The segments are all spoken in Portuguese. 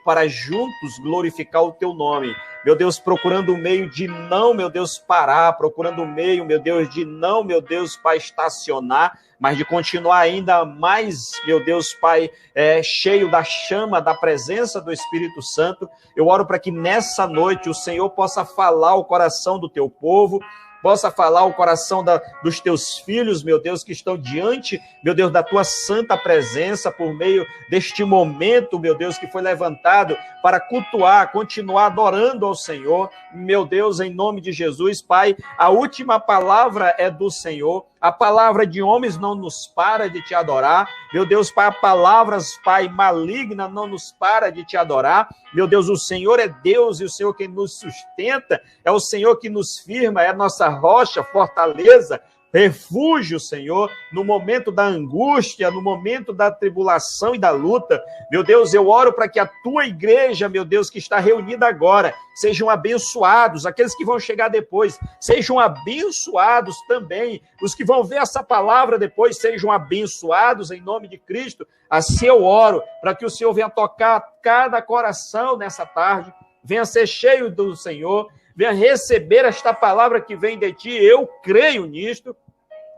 para juntos glorificar o teu nome. Meu Deus, procurando o meio de não, meu Deus, parar, procurando o meio, meu Deus, de não, meu Deus, para estacionar, mas de continuar ainda mais, meu Deus, Pai, cheio da chama, da presença do Espírito Santo. Eu oro para que nessa noite o Senhor possa falar o coração do teu povo, possa falar o coração dos teus filhos, meu Deus, que estão diante, meu Deus, da tua santa presença, por meio deste momento, meu Deus, que foi levantado para cultuar, continuar adorando ao Senhor. Meu Deus, em nome de Jesus, Pai, a última palavra é do Senhor. A palavra de homens não nos para de te adorar. Meu Deus, Pai, palavras, Pai, maligna não nos para de te adorar. Meu Deus, o Senhor é Deus e o Senhor que nos sustenta, é o Senhor que nos firma, é a nossa rocha, fortaleza, refúgio, Senhor, no momento da angústia, no momento da tribulação e da luta. Meu Deus, eu oro para que a tua igreja, meu Deus, que está reunida agora, sejam abençoados, aqueles que vão chegar depois, sejam abençoados também, os que vão ver essa palavra depois, sejam abençoados em nome de Cristo. Assim eu oro, para que o Senhor venha tocar cada coração nessa tarde, venha ser cheio do Senhor, venha receber esta palavra que vem de ti. Eu creio nisto,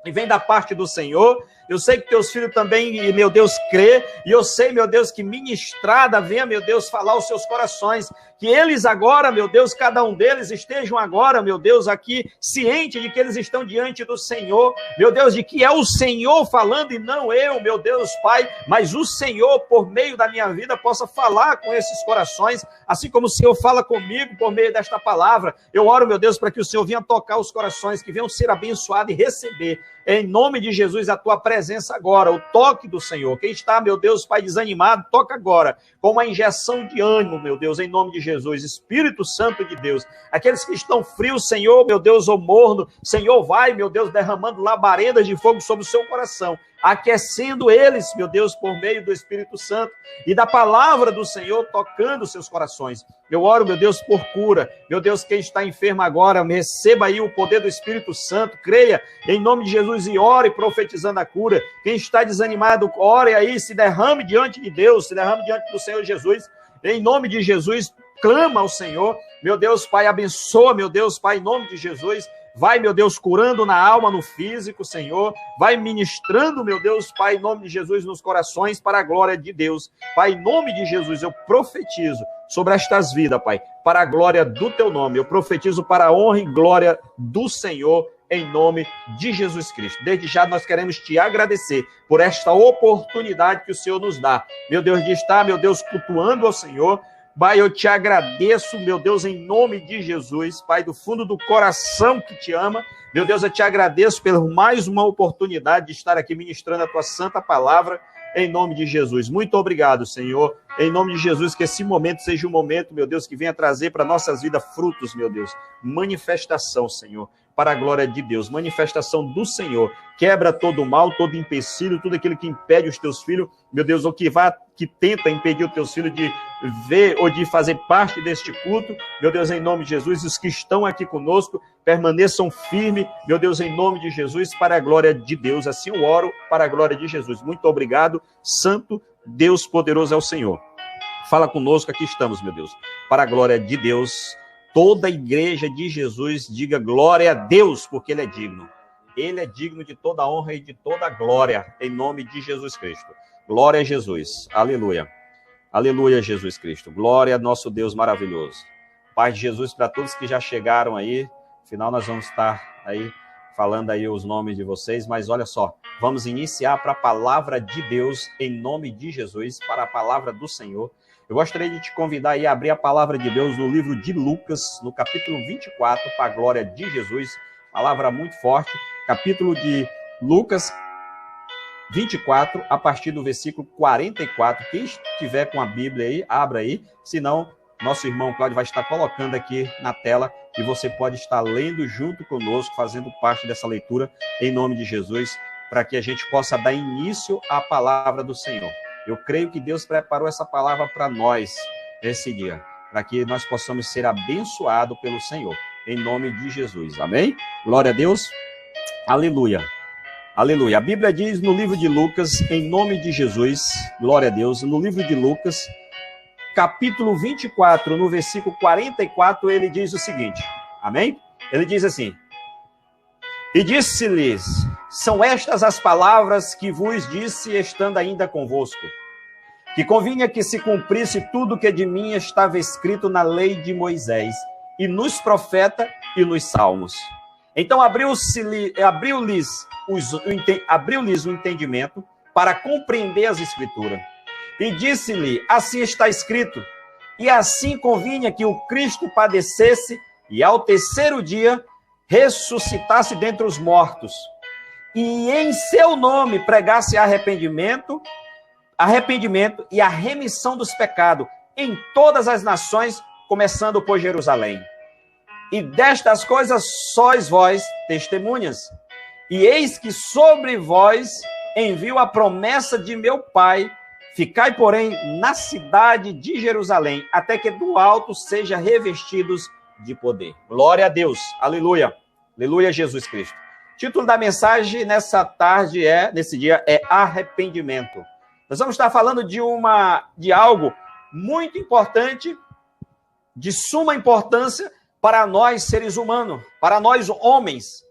e vem da parte do Senhor. Eu sei que teus filhos também, meu Deus, crê, e eu sei, meu Deus, que ministrada venha, meu Deus, falar aos seus corações, que eles agora, meu Deus, cada um deles estejam agora, meu Deus, aqui, ciente de que eles estão diante do Senhor, meu Deus, de que é o Senhor falando e não eu, meu Deus, Pai, mas o Senhor, por meio da minha vida, possa falar com esses corações, assim como o Senhor fala comigo por meio desta palavra. Eu oro, meu Deus, para que o Senhor venha tocar os corações, que venham ser abençoados e receber, em nome de Jesus, a tua presença agora, o toque do Senhor. Quem está, meu Deus, Pai, desanimado, toca agora, com uma injeção de ânimo, meu Deus, em nome de Jesus. Espírito Santo de Deus, aqueles que estão frios, Senhor, meu Deus, ou morno, Senhor, vai, meu Deus, derramando labaredas de fogo sobre o seu coração, aquecendo eles, meu Deus, por meio do Espírito Santo e da palavra do Senhor, tocando seus corações. Eu oro, meu Deus, por cura. Meu Deus, quem está enfermo agora, receba aí o poder do Espírito Santo, creia em nome de Jesus e ore profetizando a cura. Quem está desanimado, ore aí, se derrame diante de Deus, se derrame diante do Senhor Jesus, em nome de Jesus, clama ao Senhor. Meu Deus, Pai, abençoa, meu Deus, Pai, em nome de Jesus. Vai, meu Deus, curando na alma, no físico, Senhor. Vai ministrando, meu Deus, Pai, em nome de Jesus, nos corações, para a glória de Deus. Pai, em nome de Jesus, eu profetizo sobre estas vidas, Pai, para a glória do teu nome. Eu profetizo para a honra e glória do Senhor, em nome de Jesus Cristo. Desde já nós queremos te agradecer por esta oportunidade que o Senhor nos dá. Meu Deus, de estar, meu Deus, cultuando ao Senhor. Pai, eu te agradeço, meu Deus, em nome de Jesus, Pai, do fundo do coração que te ama. Meu Deus, eu te agradeço por mais uma oportunidade de estar aqui ministrando a tua santa palavra, em nome de Jesus. Muito obrigado, Senhor. Em nome de Jesus, que esse momento seja um momento, meu Deus, que venha trazer para nossas vidas frutos, meu Deus. Manifestação, Senhor, para a glória de Deus. Manifestação do Senhor. Quebra todo o mal, todo empecilho, tudo aquilo que impede os teus filhos, meu Deus, ou que tenta impedir os teus filhos de ver ou de fazer parte deste culto. Meu Deus, em nome de Jesus, os que estão aqui conosco, permaneçam firmes, meu Deus, em nome de Jesus, para a glória de Deus. Assim eu oro, para a glória de Jesus. Muito obrigado, Santo Deus poderoso é o Senhor. Fala conosco, aqui estamos, meu Deus, para a glória de Deus. Toda a igreja de Jesus diga glória a Deus, porque Ele é digno. Ele é digno de toda a honra e de toda a glória, em nome de Jesus Cristo. Glória a Jesus. Aleluia. Aleluia, Jesus Cristo. Glória a nosso Deus maravilhoso. Pai de Jesus, para todos que já chegaram aí, afinal nós vamos estar aí falando aí os nomes de vocês, mas olha só, vamos iniciar para a palavra de Deus, em nome de Jesus, para a palavra do Senhor. Eu gostaria de te convidar aí a abrir a palavra de Deus no livro de Lucas, no capítulo 24, para a glória de Jesus. Palavra muito forte, capítulo de Lucas 24, a partir do versículo 44. Quem estiver com a Bíblia aí, abra aí, senão nosso irmão Cláudio vai estar colocando aqui na tela e você pode estar lendo junto conosco, fazendo parte dessa leitura, em nome de Jesus, para que a gente possa dar início à palavra do Senhor. Eu creio que Deus preparou essa palavra para nós esse dia, para que nós possamos ser abençoados pelo Senhor, em nome de Jesus. Amém? Glória a Deus. Aleluia. Aleluia. A Bíblia diz no livro de Lucas, em nome de Jesus, glória a Deus, no livro de Lucas, capítulo 24, no versículo 44, ele diz o seguinte, amém? Ele diz assim, e disse-lhes, são estas as palavras que vos disse, estando ainda convosco, que convinha que se cumprisse tudo que de mim estava escrito na lei de Moisés, e nos profetas e nos salmos. Então abriu-lhes o entendimento para compreender as escrituras. E disse-lhe, assim está escrito, e assim convinha que o Cristo padecesse e ao terceiro dia ressuscitasse dentre os mortos, e em seu nome pregasse arrependimento e a remissão dos pecados em todas as nações, começando por Jerusalém. E destas coisas sois vós testemunhas. E eis que sobre vós envio a promessa de meu Pai. Ficai, porém, na cidade de Jerusalém, até que do alto sejam revestidos de poder. Glória a Deus. Aleluia. Aleluia, Jesus Cristo. O título da mensagem nesse dia é arrependimento. Nós vamos estar falando de algo muito importante, de suma importância para nós seres humanos, para nós homens.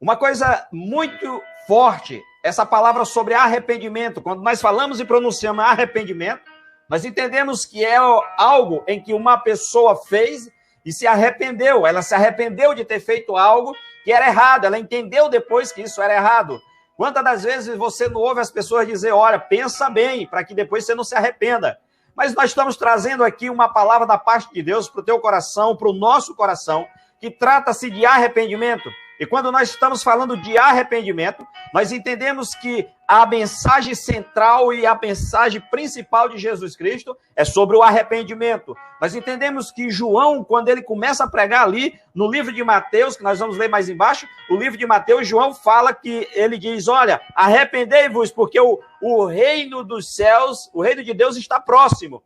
Uma coisa muito forte, essa palavra sobre arrependimento. Quando nós falamos e pronunciamos arrependimento, nós entendemos que é algo em que uma pessoa fez e se arrependeu. Ela se arrependeu de ter feito algo que era errado. Ela entendeu depois que isso era errado. Quantas das vezes você não ouve as pessoas dizer, olha, pensa bem, para que depois você não se arrependa. Mas nós estamos trazendo aqui uma palavra da parte de Deus para o teu coração, para o nosso coração, que trata-se de arrependimento. E quando nós estamos falando de arrependimento, nós entendemos que a mensagem central e a mensagem principal de Jesus Cristo é sobre o arrependimento. Nós entendemos que João, quando ele começa a pregar ali no livro de Mateus, que nós vamos ler mais embaixo, o livro de Mateus, João fala que ele diz, olha, arrependei-vos, porque o reino dos céus, o reino de Deus está próximo.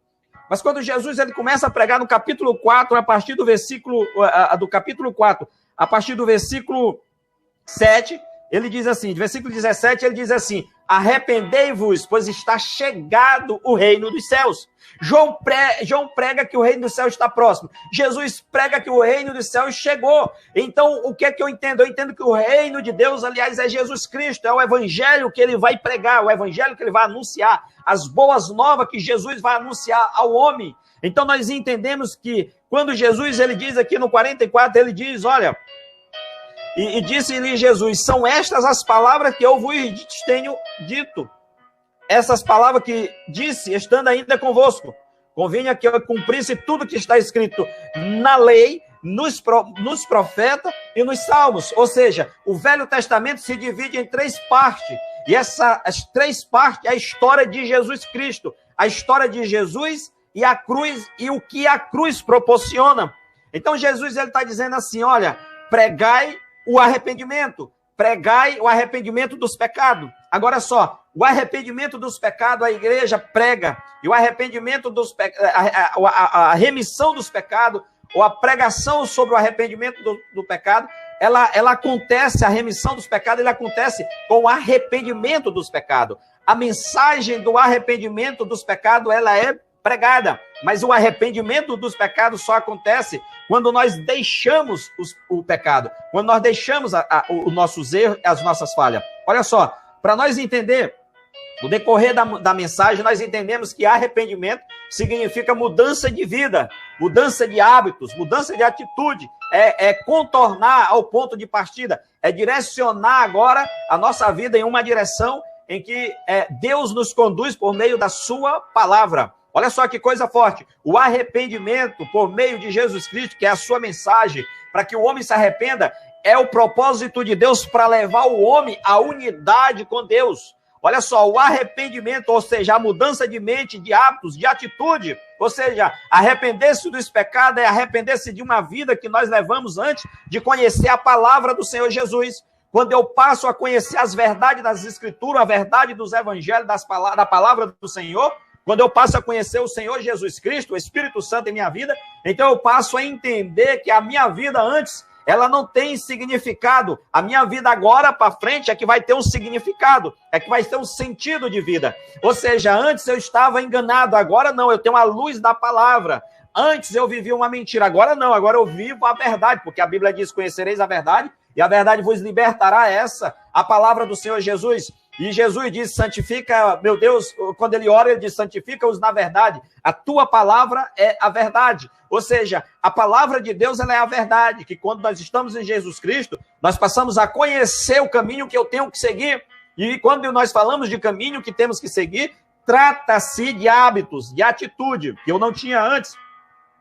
Mas quando Jesus ele começa a pregar no capítulo 4, a partir do versículo, a partir do versículo 7, ele diz assim, do versículo 17, ele diz assim, arrependei-vos, pois está chegado o reino dos céus. João prega que o reino dos céus está próximo. Jesus prega que o reino dos céus chegou. Então, o que é que eu entendo? Eu entendo que o reino de Deus, aliás, é Jesus Cristo, é o evangelho que ele vai pregar, o evangelho que ele vai anunciar, as boas novas que Jesus vai anunciar ao homem. Então, nós entendemos que quando Jesus, ele diz aqui no 44, ele diz, olha, e disse-lhe Jesus, são estas as palavras que eu vos tenho dito. Essas palavras que disse, estando ainda convosco, convinha que eu cumprisse tudo que está escrito na lei, nos profetas e nos salmos. Ou seja, o Velho Testamento se divide em 3 partes. E as 3 partes é a história de Jesus Cristo. A história de Jesus e a cruz, e o que a cruz proporciona. Então Jesus ele está dizendo assim, olha, pregai o arrependimento dos pecados. Agora só, o arrependimento dos pecados a igreja prega, e o arrependimento dos a remissão dos pecados, ou a pregação sobre o arrependimento do pecado, ela acontece, a remissão dos pecados, ela acontece com o arrependimento dos pecados. A mensagem do arrependimento dos pecados, ela é pregada, mas o arrependimento dos pecados só acontece quando nós deixamos o pecado, quando nós deixamos os nossos erros, as nossas falhas. Olha só, para nós entender, no decorrer da mensagem, nós entendemos que arrependimento significa mudança de vida, mudança de hábitos, mudança de atitude, é contornar ao ponto de partida, é direcionar agora a nossa vida em uma direção em que Deus nos conduz por meio da sua palavra. Olha só que coisa forte, o arrependimento por meio de Jesus Cristo, que é a sua mensagem, para que o homem se arrependa, é o propósito de Deus para levar o homem à unidade com Deus. Olha só, o arrependimento, ou seja, a mudança de mente, de hábitos, de atitude, ou seja, arrepender-se dos pecados é arrepender-se de uma vida que nós levamos antes de conhecer a palavra do Senhor Jesus. Quando eu passo a conhecer as verdades das Escrituras, a verdade dos Evangelhos, da palavra do Senhor, quando eu passo a conhecer o Senhor Jesus Cristo, o Espírito Santo em minha vida, então eu passo a entender que a minha vida antes ela não tem significado. A minha vida agora para frente é que vai ter um significado, é que vai ter um sentido de vida. Ou seja, antes eu estava enganado, agora não, eu tenho a luz da palavra. Antes eu vivia uma mentira, agora não, agora eu vivo a verdade, porque a Bíblia diz, conhecereis a verdade, e a verdade vos libertará. Essa, a palavra do Senhor Jesus. E Jesus diz, santifica, meu Deus, quando ele ora, ele diz, santifica-os na verdade. A tua palavra é a verdade. Ou seja, a palavra de Deus, ela é a verdade, que quando nós estamos em Jesus Cristo, nós passamos a conhecer o caminho que eu tenho que seguir. E quando nós falamos de caminho que temos que seguir, trata-se de hábitos, de atitude, que eu não tinha antes,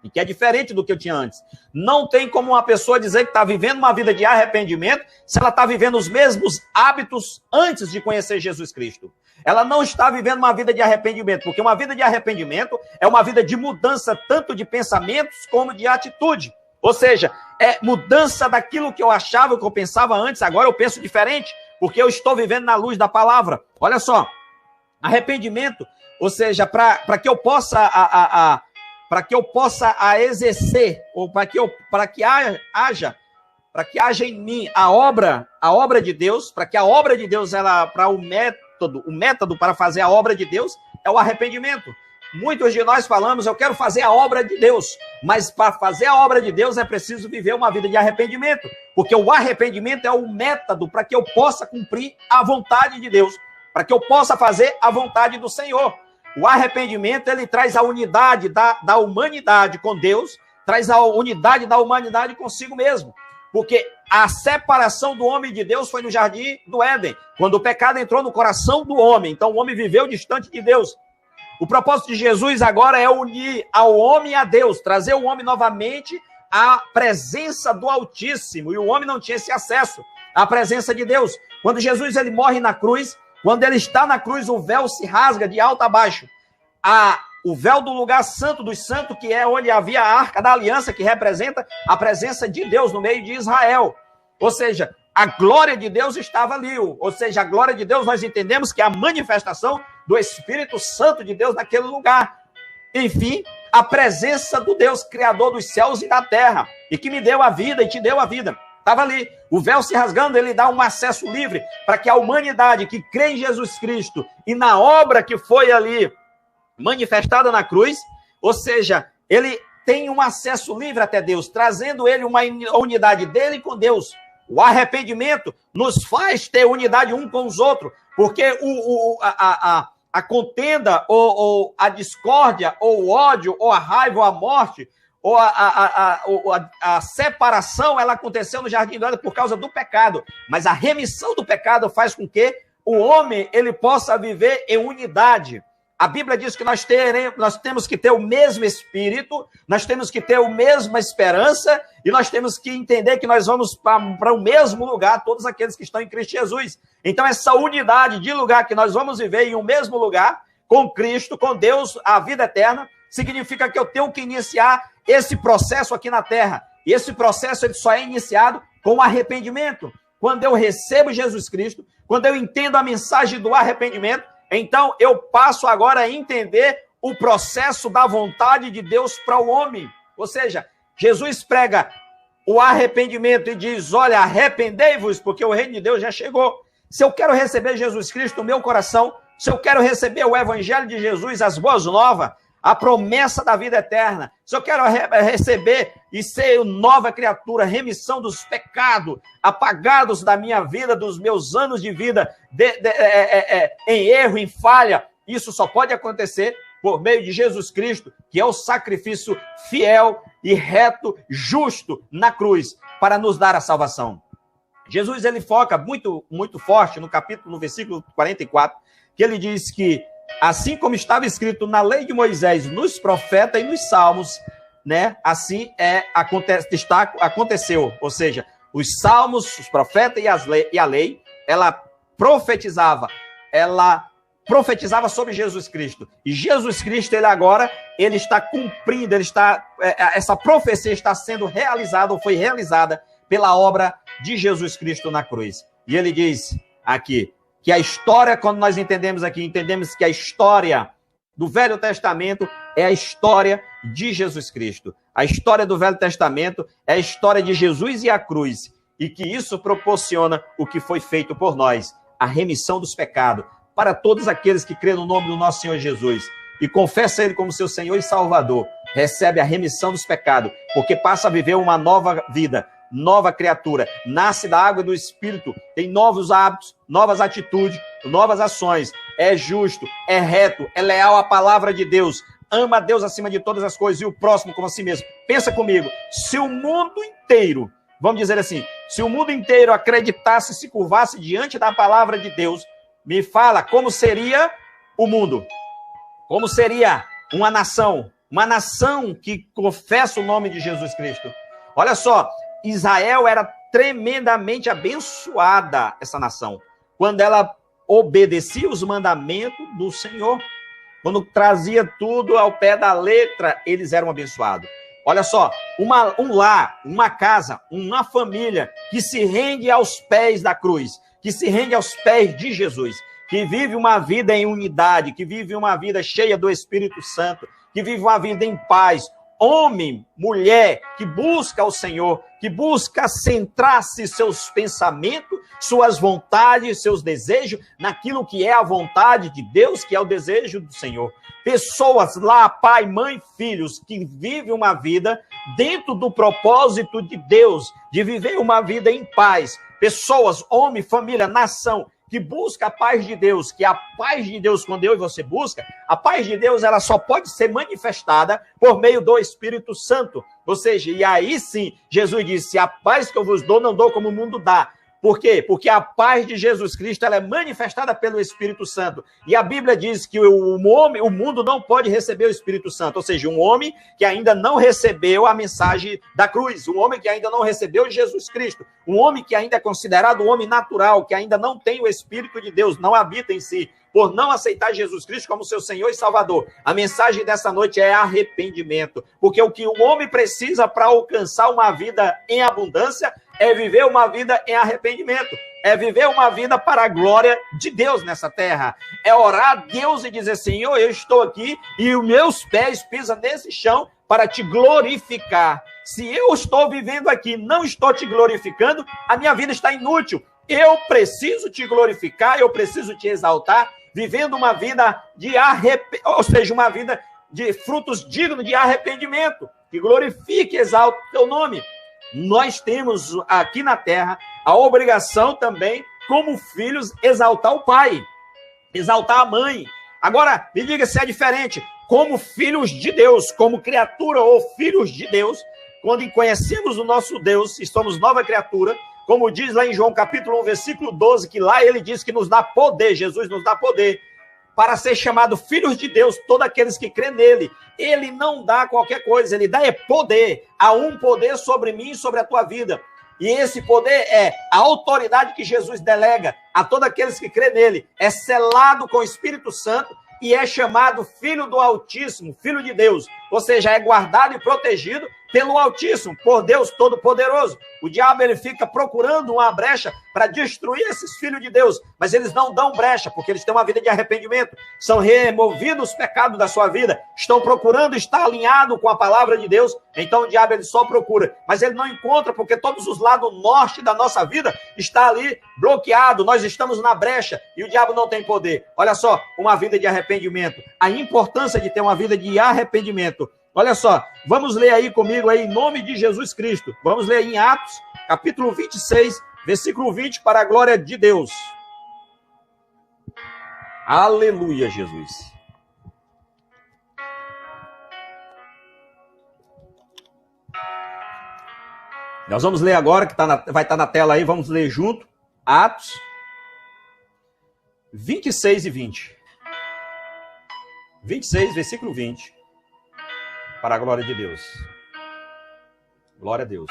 e que é diferente do que eu tinha antes. Não tem como uma pessoa dizer que está vivendo uma vida de arrependimento se ela está vivendo os mesmos hábitos antes de conhecer Jesus Cristo. Ela não está vivendo uma vida de arrependimento, porque uma vida de arrependimento é uma vida de mudança tanto de pensamentos como de atitude. Ou seja, é mudança daquilo que eu achava, que eu pensava antes, agora eu penso diferente, porque eu estou vivendo na luz da palavra. Olha só, arrependimento, ou seja, para que eu possa exercer, ou para que haja em mim a obra de Deus, para que a obra de Deus, o método para fazer a obra de Deus é o arrependimento. Muitos de nós falamos, eu quero fazer a obra de Deus, mas para fazer a obra de Deus é preciso viver uma vida de arrependimento, porque o arrependimento é o método para que eu possa cumprir a vontade de Deus, para que eu possa fazer a vontade do Senhor. O arrependimento, ele traz a unidade da humanidade com Deus, traz a unidade da humanidade consigo mesmo. Porque a separação do homem de Deus foi no jardim do Éden, quando o pecado entrou no coração do homem. Então o homem viveu distante de Deus. O propósito de Jesus agora é unir ao homem a Deus, trazer o homem novamente à presença do Altíssimo. E o homem não tinha esse acesso à presença de Deus. Quando Jesus ele morre na cruz, quando ele está na cruz, o véu se rasga de alto a baixo. O véu do lugar santo dos santos, que é onde havia a arca da aliança, que representa a presença de Deus no meio de Israel. Ou seja, a glória de Deus estava ali. Ou seja, a glória de Deus, nós entendemos que é a manifestação do Espírito Santo de Deus naquele lugar. Enfim, a presença do Deus, Criador dos céus e da terra, e que me deu a vida e te deu a vida. Estava ali, o véu se rasgando, ele dá um acesso livre para que a humanidade que crê em Jesus Cristo e na obra que foi ali manifestada na cruz, ou seja, ele tem um acesso livre até Deus, trazendo ele uma unidade dele com Deus. O arrependimento nos faz ter unidade um com os outros, porque a contenda, ou a discórdia, ou o ódio, ou a raiva, ou a morte, ou a separação, ela aconteceu no Jardim do Éden por causa do pecado. Mas a remissão do pecado faz com que o homem ele possa viver em unidade. A Bíblia diz que nós temos que ter o mesmo espírito, nós temos que ter a mesma esperança, e nós temos que entender que nós vamos para o mesmo lugar, todos aqueles que estão em Cristo Jesus. Então, essa unidade de lugar que nós vamos viver em um mesmo lugar, com Cristo, com Deus, a vida eterna, significa que eu tenho que iniciar esse processo aqui na terra. E esse processo ele só é iniciado com o arrependimento. Quando eu recebo Jesus Cristo, quando eu entendo a mensagem do arrependimento, então eu passo agora a entender o processo da vontade de Deus para o homem. Ou seja, Jesus prega o arrependimento e diz, olha, arrependei-vos, porque o reino de Deus já chegou. Se eu quero receber Jesus Cristo no meu coração, se eu quero receber o evangelho de Jesus, as boas novas, a promessa da vida eterna, se eu quero receber e ser nova criatura, remissão dos pecados, apagados da minha vida, dos meus anos de vida, em erro, em falha, isso só pode acontecer por meio de Jesus Cristo, que é o sacrifício fiel e reto, justo na cruz, para nos dar a salvação. Jesus, ele foca muito, muito forte no versículo 44, que ele diz que assim como estava escrito na lei de Moisés, nos profetas e nos salmos, né? Assim aconteceu. Ou seja, os salmos, os profetas e a lei, ela profetizava sobre Jesus Cristo. E Jesus Cristo, ele está cumprindo, essa profecia está sendo realizada, ou foi realizada pela obra de Jesus Cristo na cruz. E ele diz aqui, que a história, quando nós entendemos que a história do Velho Testamento é a história de Jesus Cristo. A história do Velho Testamento é a história de Jesus e a cruz, e que isso proporciona o que foi feito por nós, a remissão dos pecados, para todos aqueles que crêem no nome do nosso Senhor Jesus e confessa Ele como seu Senhor e Salvador, recebe a remissão dos pecados, porque passa a viver uma nova vida, nova criatura, nasce da água e do Espírito, tem novos hábitos, novas atitudes, novas ações, é justo, é reto, é leal à palavra de Deus, ama a Deus acima de todas as coisas e o próximo como a si mesmo. Pensa comigo, se o mundo inteiro, vamos dizer assim, se o mundo inteiro acreditasse, se curvasse diante da palavra de Deus, me fala como seria o mundo, como seria uma nação que confessa o nome de Jesus Cristo. Olha só, Israel era tremendamente abençoada, essa nação, quando ela obedecia os mandamentos do Senhor. Quando trazia tudo ao pé da letra, eles eram abençoados. Olha só, um lar, uma casa, uma família que se rende aos pés da cruz, que se rende aos pés de Jesus, que vive uma vida em unidade, que vive uma vida cheia do Espírito Santo, que vive uma vida em paz. Homem, mulher, que busca o Senhor, que busca centrar-se seus pensamentos, suas vontades, seus desejos, naquilo que é a vontade de Deus, que é o desejo do Senhor. Pessoas lá, pai, mãe, filhos, que vivem uma vida dentro do propósito de Deus, de viver uma vida em paz. Pessoas, homem, família, nação, que busca a paz de Deus, que a paz de Deus, quando eu e você busca, a paz de Deus, ela só pode ser manifestada por meio do Espírito Santo. Ou seja, e aí sim, Jesus disse, a paz que eu vos dou, não dou como o mundo dá. Por quê? Porque a paz de Jesus Cristo, ela é manifestada pelo Espírito Santo. E a Bíblia diz que o mundo não pode receber o Espírito Santo. Ou seja, um homem que ainda não recebeu a mensagem da cruz, um homem que ainda não recebeu Jesus Cristo, um homem que ainda é considerado um homem natural, que ainda não tem o Espírito de Deus, não habita em si, por não aceitar Jesus Cristo como seu Senhor e Salvador. A mensagem dessa noite é arrependimento. Porque o que o homem precisa para alcançar uma vida em abundância é viver uma vida em arrependimento. É viver uma vida para a glória de Deus nessa terra. É orar a Deus e dizer, Senhor, eu estou aqui e os meus pés pisam nesse chão para te glorificar. Se eu estou vivendo aqui, não estou te glorificando, a minha vida está inútil. Eu preciso te glorificar, eu preciso te exaltar, vivendo uma vida ou seja, uma vida de frutos dignos de arrependimento, que glorifique e exalte o teu nome. Nós temos aqui na terra a obrigação também, como filhos, exaltar o pai, exaltar a mãe. Agora, me diga se é diferente. Como filhos de Deus, como criatura ou filhos de Deus, quando conhecemos o nosso Deus e somos nova criatura, como diz lá em João capítulo 1, versículo 12, que lá ele diz que nos dá poder, Jesus nos dá poder, para ser chamado filhos de Deus, todos aqueles que crêem nele. Ele não dá qualquer coisa, ele dá poder. Há um poder sobre mim e sobre a tua vida. E esse poder é a autoridade que Jesus delega a todos aqueles que crêem nele. É selado com o Espírito Santo e é chamado Filho do Altíssimo, Filho de Deus. Ou seja, é guardado e protegido pelo Altíssimo, por Deus Todo-Poderoso. O diabo, ele fica procurando uma brecha para destruir esses filhos de Deus, mas eles não dão brecha, porque eles têm uma vida de arrependimento, são removidos os pecados da sua vida, estão procurando estar alinhado com a palavra de Deus, então o diabo, ele só procura, mas ele não encontra, porque todos os lados norte da nossa vida está ali bloqueado, nós estamos na brecha, e o diabo não tem poder. Olha só, uma vida de arrependimento, a importância de ter uma vida de arrependimento. Olha só, vamos ler aí comigo aí, em nome de Jesus Cristo. Vamos ler em Atos, capítulo 26, versículo 20, para a glória de Deus. Aleluia, Jesus. Nós vamos ler agora, que vai estar na tela aí, vamos ler junto. Atos 26 e 20. 26, versículo 20. Para a glória de Deus. Glória a Deus.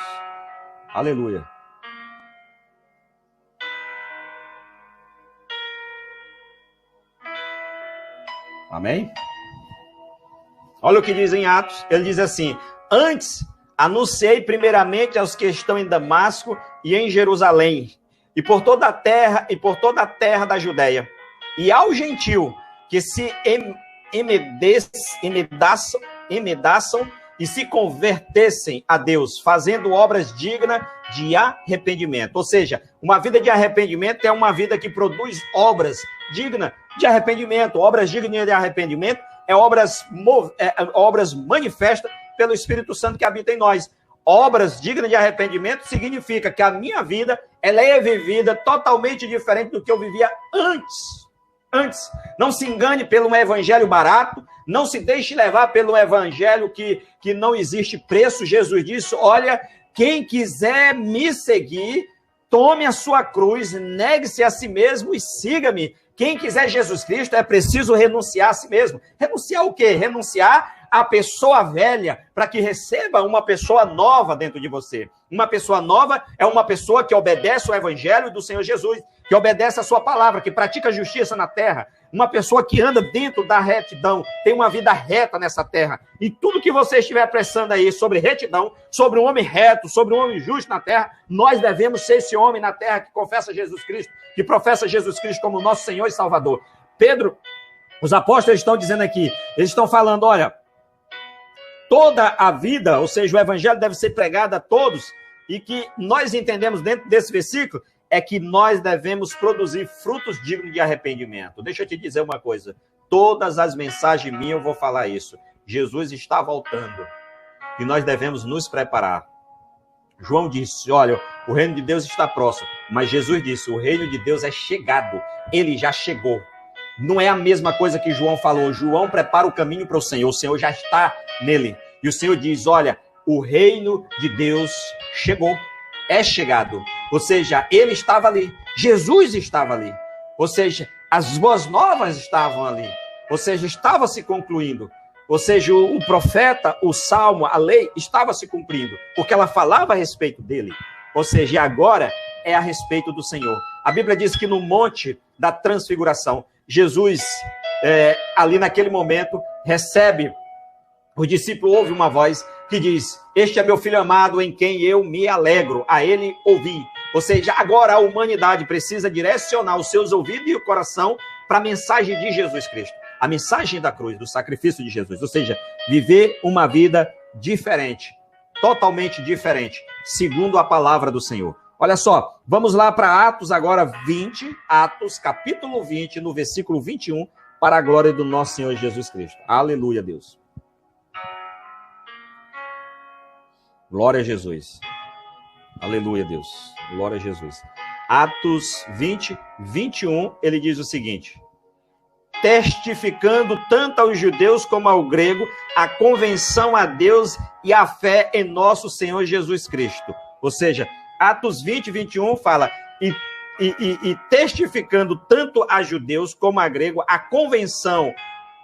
Aleluia. Amém? Olha o que diz em Atos. Ele diz assim: antes anunciei primeiramente aos que estão em Damasco e em Jerusalém, e por toda a terra da Judéia, e ao gentil que se emedaçam e se convertessem a Deus, fazendo obras dignas de arrependimento. Ou seja, uma vida de arrependimento é uma vida que produz obras dignas de arrependimento. Obras dignas de arrependimento é obras manifestas pelo Espírito Santo que habita em nós. Obras dignas de arrependimento significa que a minha vida ela é vivida totalmente diferente do que eu vivia antes. Não se engane pelo evangelho barato, não se deixe levar pelo evangelho que não existe preço. Jesus disse, olha, quem quiser me seguir, tome a sua cruz, negue-se a si mesmo e siga-me. Quem quiser Jesus Cristo é preciso renunciar a si mesmo. Renunciar o quê? Renunciar a pessoa velha para que receba uma pessoa nova dentro de você. Uma pessoa nova é uma pessoa que obedece o evangelho do Senhor Jesus, que obedece a sua palavra, que pratica justiça na terra. Uma pessoa que anda dentro da retidão, tem uma vida reta nessa terra. E tudo que você estiver prestando aí sobre retidão, sobre um homem reto, sobre um homem justo na terra, nós devemos ser esse homem na terra que confessa Jesus Cristo, que professa Jesus Cristo como nosso Senhor e Salvador. Pedro, os apóstolos estão dizendo aqui, eles estão falando, olha, toda a vida, ou seja, o evangelho deve ser pregado a todos, e que nós entendemos dentro desse versículo, é que nós devemos produzir frutos dignos de arrependimento. Deixa eu te dizer uma coisa, todas as mensagens minhas eu vou falar isso. Jesus está voltando, e nós devemos nos preparar. João disse, olha, o reino de Deus está próximo, mas Jesus disse, o reino de Deus é chegado, ele já chegou. Não é a mesma coisa que João falou. João prepara o caminho para o Senhor já está nele. E o Senhor diz, olha, o reino de Deus chegou, é chegado. Ou seja, ele estava ali, Jesus estava ali. Ou seja, as boas novas estavam ali. Ou seja, estava se concluindo. Ou seja, o profeta, o salmo, a lei estava se cumprindo, porque ela falava a respeito dele. Ou seja, agora é a respeito do Senhor. A Bíblia diz que no monte da transfiguração, Jesus, ali naquele momento, recebe, o discípulo ouve uma voz que diz, este é meu filho amado em quem eu me alegro, a ele ouvi. Ou seja, agora a humanidade precisa direcionar os seus ouvidos e o coração para a mensagem de Jesus Cristo, a mensagem da cruz, do sacrifício de Jesus. Ou seja, viver uma vida diferente, totalmente diferente, segundo a palavra do Senhor. Olha só, vamos lá para Atos agora 20, Atos capítulo 20, no versículo 21, para a glória do nosso Senhor Jesus Cristo. Aleluia, Deus. Glória a Jesus. Aleluia, Deus. Glória a Jesus. Atos 20, 21, ele diz o seguinte, testificando tanto aos judeus como ao grego, a convenção a Deus e a fé em nosso Senhor Jesus Cristo. Ou seja, Atos 20, 21 fala, e testificando tanto a judeus como a grego, a convenção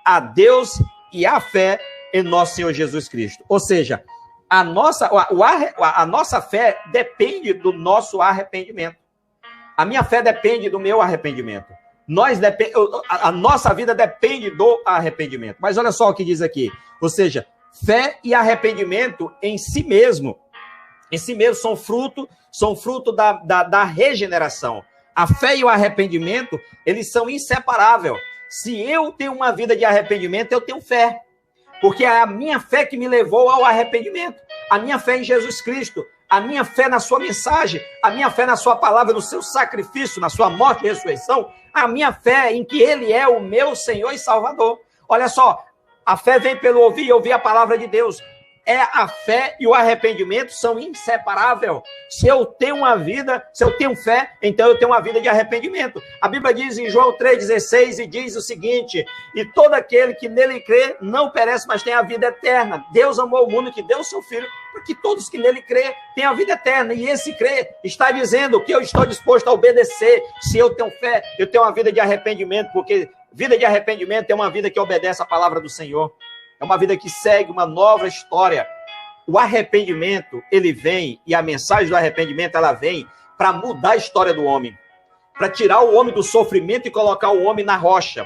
a Deus e a fé em nosso Senhor Jesus Cristo. Ou seja, a nossa fé depende do nosso arrependimento. A minha fé depende do meu arrependimento. A nossa vida depende do arrependimento. Mas olha só o que diz aqui. Ou seja, fé e arrependimento em si mesmo são fruto da regeneração. A fé e o arrependimento, eles são inseparáveis. Se eu tenho uma vida de arrependimento, eu tenho fé. Porque é a minha fé que me levou ao arrependimento. A minha fé em Jesus Cristo. A minha fé na sua mensagem. A minha fé na sua palavra, no seu sacrifício, na sua morte e ressurreição. A minha fé em que ele é o meu Senhor e Salvador. Olha só, a fé vem pelo ouvir e ouvir a palavra de Deus. A fé e o arrependimento são inseparáveis. Se eu tenho fé, então eu tenho uma vida de arrependimento. A Bíblia diz em João 3,16 e diz o seguinte, e todo aquele que nele crê não perece, mas tem a vida eterna. Deus amou o mundo que deu o seu Filho, para que todos que nele crê tenham a vida eterna. E esse crer está dizendo que eu estou disposto a obedecer. Se eu tenho fé, eu tenho uma vida de arrependimento, porque vida de arrependimento é uma vida que obedece à palavra do Senhor. É uma vida que segue uma nova história. O arrependimento, ele vem, e a mensagem do arrependimento, ela vem para mudar a história do homem, para tirar o homem do sofrimento e colocar o homem na rocha.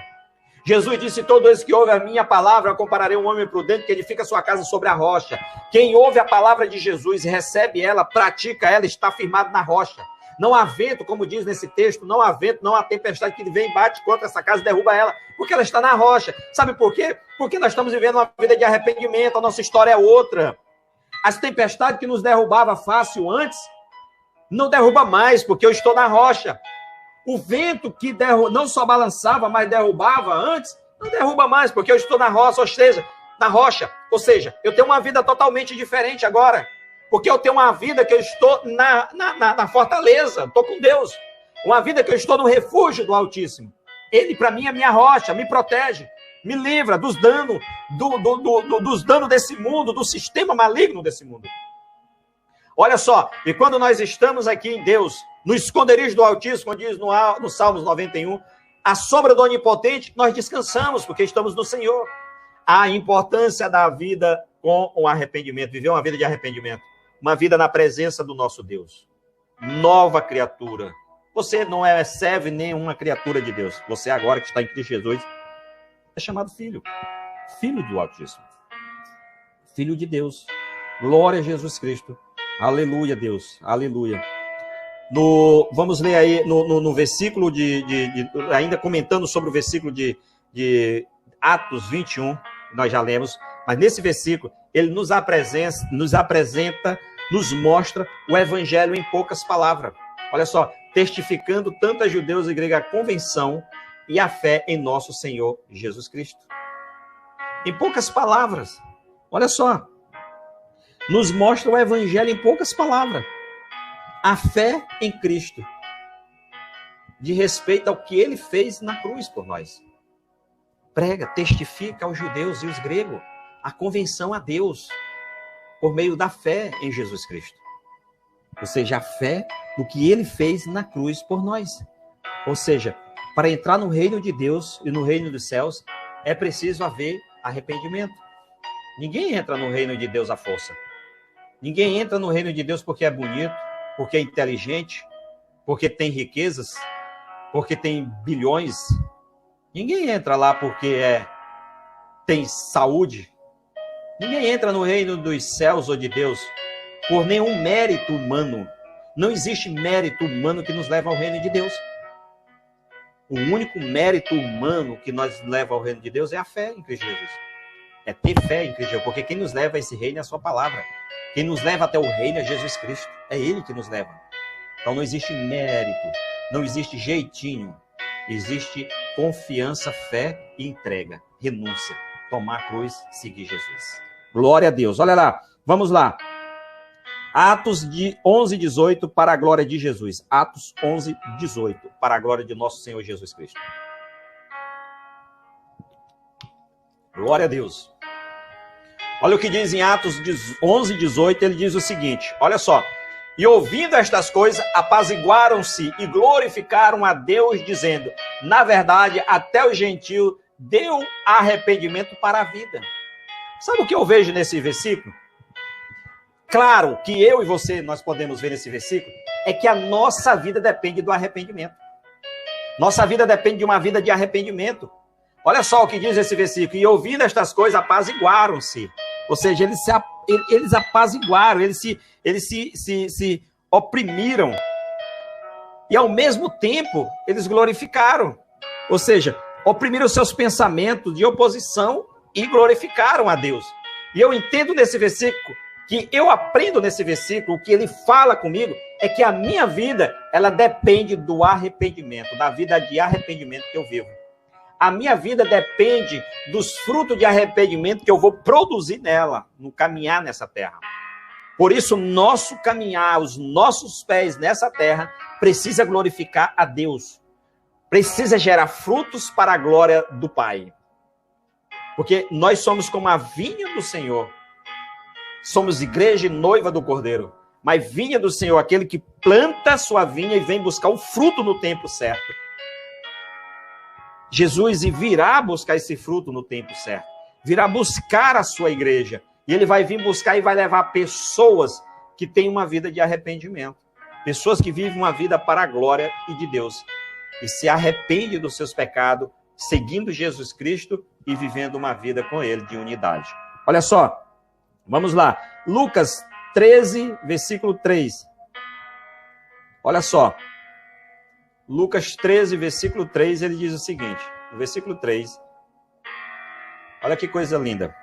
Jesus disse, todo esse que ouve a minha palavra, eu compararei um homem prudente que edifica sua casa sobre a rocha. Quem ouve a palavra de Jesus, recebe ela, pratica ela, está firmado na rocha. Não há vento, como diz nesse texto, não há vento, não há tempestade que vem e bate contra essa casa e derruba ela, porque ela está na rocha. Sabe por quê? Porque nós estamos vivendo uma vida de arrependimento, a nossa história é outra. As tempestades que nos derrubava fácil antes, não derruba mais, porque eu estou na rocha. O vento que não só balançava, mas derrubava antes, não derruba mais, porque eu estou na rocha, ou seja, eu tenho uma vida totalmente diferente agora, porque eu tenho uma vida que eu estou na fortaleza, estou com Deus, uma vida que eu estou no refúgio do Altíssimo. Ele, para mim, é minha rocha, me protege, me livra dos danos, dos danos desse mundo, do sistema maligno desse mundo. Olha só, e quando nós estamos aqui em Deus, no esconderijo do Altíssimo, como diz no Salmos 91, a sombra do Onipotente, nós descansamos, porque estamos no Senhor. A importância da vida com o arrependimento, viver uma vida de arrependimento, uma vida na presença do nosso Deus. Nova criatura. Você não é serve nenhuma criatura de Deus. Você agora que está em Cristo Jesus, é chamado filho. Filho do Altíssimo. Filho de Deus. Glória a Jesus Cristo. Aleluia, Deus. Aleluia. Vamos ler aí no versículo ainda comentando sobre o versículo de Atos 21, nós já lemos, mas nesse versículo ele nos apresenta, nos mostra o evangelho em poucas palavras. Olha só, testificando tanto a judeus e gregos a convenção e a fé em nosso Senhor Jesus Cristo. Em poucas palavras, olha só, nos mostra o evangelho em poucas palavras. A fé em Cristo, de respeito ao que ele fez na cruz por nós. Prega, testifica aos judeus e os gregos a convenção a Deus por meio da fé em Jesus Cristo. Ou seja, a fé no que ele fez na cruz por nós. Ou seja, para entrar no reino de Deus e no reino dos céus, é preciso haver arrependimento. Ninguém entra no reino de Deus à força. Ninguém entra no reino de Deus porque é bonito, porque é inteligente, porque tem riquezas, porque tem bilhões. Ninguém entra lá porque tem saúde. Ninguém entra no reino dos céus ou de Deus por nenhum mérito humano. Não existe mérito humano que nos leva ao reino de Deus. O único mérito humano que nos leva ao reino de Deus é a fé em Cristo Jesus. É ter fé em Cristo Jesus, porque quem nos leva a esse reino é a sua palavra. Quem nos leva até o reino é Jesus Cristo. É Ele que nos leva. Então não existe mérito, não existe jeitinho. Existe confiança, fé e entrega. Renúncia. Tomar a cruz, seguir Jesus. Glória a Deus. Olha lá, vamos lá. Atos de 11, 18 para a glória de Jesus. Atos 11, 18 para a glória de nosso Senhor Jesus Cristo. Glória a Deus. Olha o que diz em Atos 11, 18, ele diz o seguinte, olha só. E ouvindo estas coisas, apaziguaram-se e glorificaram a Deus, dizendo, na verdade, até o gentio deu arrependimento para a vida. Sabe o que eu vejo nesse versículo? Claro que eu e você, nós podemos ver nesse versículo, é que a nossa vida depende do arrependimento. Nossa vida depende de uma vida de arrependimento. Olha só o que diz esse versículo. E ouvindo estas coisas, apaziguaram-se. Ou seja, eles apaziguaram, eles se oprimiram. E ao mesmo tempo, eles glorificaram. Ou seja, oprimiram seus pensamentos de oposição e glorificaram a Deus. E eu entendo nesse versículo, que eu aprendo nesse versículo, o que ele fala comigo, é que a minha vida, ela depende do arrependimento, da vida de arrependimento que eu vivo. A minha vida depende dos frutos de arrependimento que eu vou produzir nela, no caminhar nessa terra. Por isso, nosso caminhar, os nossos pés nessa terra, precisa glorificar a Deus. Precisa gerar frutos para a glória do Pai. Porque nós somos como a vinha do Senhor. Somos igreja e noiva do Cordeiro. Mas vinha do Senhor, aquele que planta a sua vinha e vem buscar o fruto no tempo certo. Jesus virá buscar esse fruto no tempo certo. Virá buscar a sua igreja. E ele vai vir buscar e vai levar pessoas que têm uma vida de arrependimento. Pessoas que vivem uma vida para a glória e de Deus. E se arrependem dos seus pecados, seguindo Jesus Cristo e vivendo uma vida com ele de unidade. Olha só. Vamos lá. Lucas 13, versículo 3. Olha só, Lucas 13, versículo 3, ele diz o seguinte, no versículo 3, olha que coisa linda.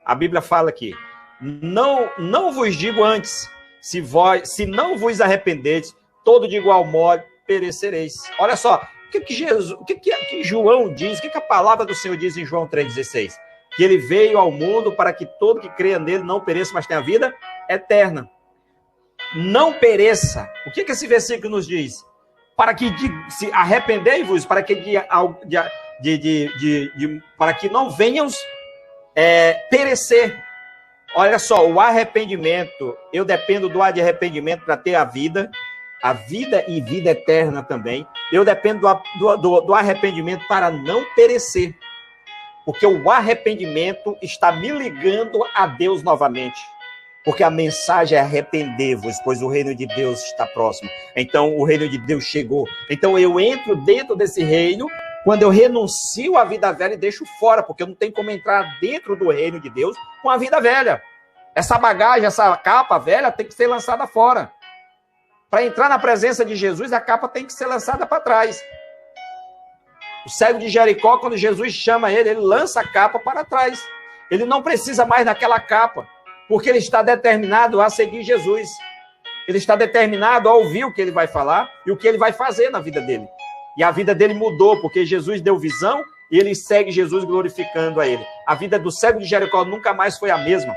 A Bíblia fala aqui, não vos digo antes, se não vos arrependedes, todo de igual modo perecereis. Olha só, o que João diz, o que a palavra do Senhor diz em João 3,16? Que ele veio ao mundo para que todo que creia nele não pereça, mas tenha vida eterna. Não pereça. O que esse versículo nos diz? Para que se arrependei-vos, para que para que não venham perecer. Olha só, o arrependimento, eu dependo do arrependimento para ter a vida e vida eterna também. Eu dependo do arrependimento para não perecer. Porque o arrependimento está me ligando a Deus novamente. Porque a mensagem é arrepender-vos, pois o reino de Deus está próximo. Então, o reino de Deus chegou. Então, eu entro dentro desse reino quando eu renuncio à vida velha e deixo fora, porque eu não tenho como entrar dentro do reino de Deus com a vida velha. Essa bagagem, essa capa velha tem que ser lançada fora. Para entrar na presença de Jesus, a capa tem que ser lançada para trás. O cego de Jericó, quando Jesus chama ele lança a capa para trás. Ele não precisa mais daquela capa, porque ele está determinado a seguir Jesus. Ele está determinado a ouvir o que ele vai falar e o que ele vai fazer na vida dele. E a vida dele mudou, porque Jesus deu visão e ele segue Jesus glorificando a ele. A vida do cego de Jericó nunca mais foi a mesma.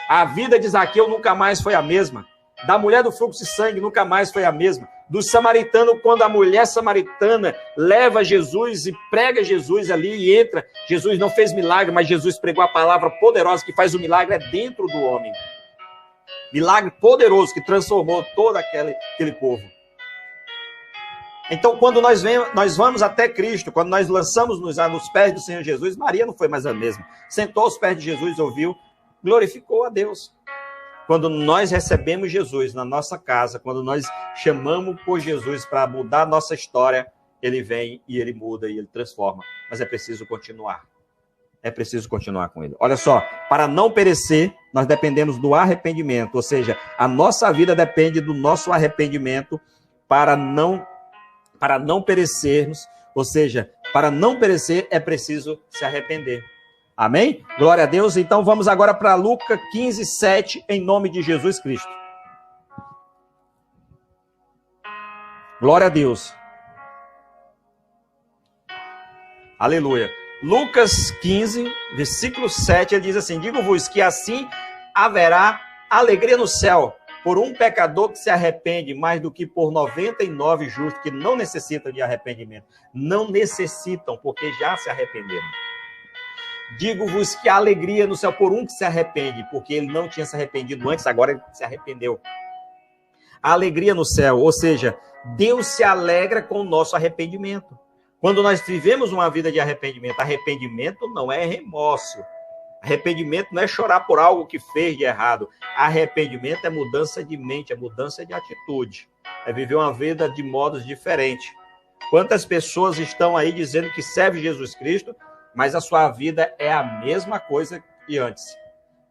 A vida de Zaqueu nunca mais foi a mesma. Da mulher do fluxo de sangue nunca mais foi a mesma. Do samaritano, quando a mulher samaritana leva Jesus e prega Jesus ali e entra. Jesus não fez milagre, mas Jesus pregou a palavra poderosa que faz o milagre dentro do homem. Milagre poderoso que transformou todo aquele povo. Então, quando nós vamos até Cristo, quando nós lançamos nos pés do Senhor Jesus, Maria não foi mais a mesma. Sentou aos pés de Jesus, ouviu, glorificou a Deus. Quando nós recebemos Jesus na nossa casa, quando nós chamamos por Jesus para mudar a nossa história, ele vem e ele muda e ele transforma. Mas é preciso continuar. É preciso continuar com ele. Olha só, para não perecer, nós dependemos do arrependimento. Ou seja, a nossa vida depende do nosso arrependimento para não perecermos. Ou seja, para não perecer é preciso se arrepender. Amém? Glória a Deus. Então vamos agora para Lucas 15, 7, em nome de Jesus Cristo. Glória a Deus. Aleluia. Lucas 15, versículo 7, ele diz assim: digo-vos que assim haverá alegria no céu por um pecador que se arrepende, mais do que por 99 justos que não necessitam de arrependimento. Não necessitam, porque já se arrependeram. Digo-vos que há alegria no céu por um que se arrepende, porque ele não tinha se arrependido antes, agora ele se arrependeu. A alegria no céu, ou seja, Deus se alegra com o nosso arrependimento. Quando nós vivemos uma vida de arrependimento, arrependimento não é remorso. Arrependimento não é chorar por algo que fez de errado. Arrependimento é mudança de mente, é mudança de atitude. É viver uma vida de modos diferentes. Quantas pessoas estão aí dizendo que servem Jesus Cristo, mas a sua vida é a mesma coisa que antes.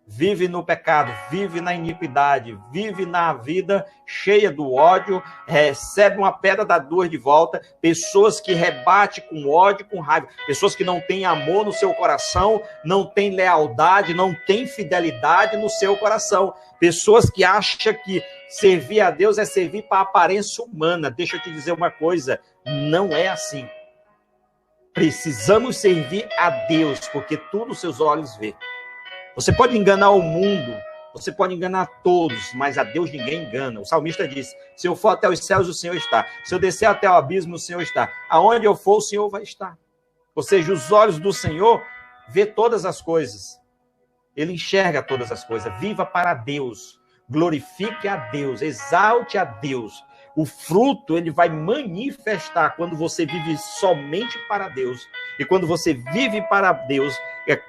Vive no pecado, vive na iniquidade, vive na vida cheia do ódio, recebe uma pedra da duas de volta, pessoas que rebatem com ódio, com raiva, pessoas que não têm amor no seu coração, não têm lealdade, não têm fidelidade no seu coração, pessoas que acham que servir a Deus é servir para a aparência humana. Deixa eu te dizer uma coisa, não é assim. Precisamos servir a Deus, porque tudo os seus olhos vê. Você pode enganar o mundo, você pode enganar todos, mas a Deus ninguém engana. O salmista disse: se eu for até os céus, o Senhor está. Se eu descer até o abismo, o Senhor está. Aonde eu for, o Senhor vai estar. Ou seja, os olhos do Senhor vê todas as coisas. Ele enxerga todas as coisas. Viva para Deus. Glorifique a Deus. Exalte a Deus. O fruto, ele vai manifestar quando você vive somente para Deus. E quando você vive para Deus,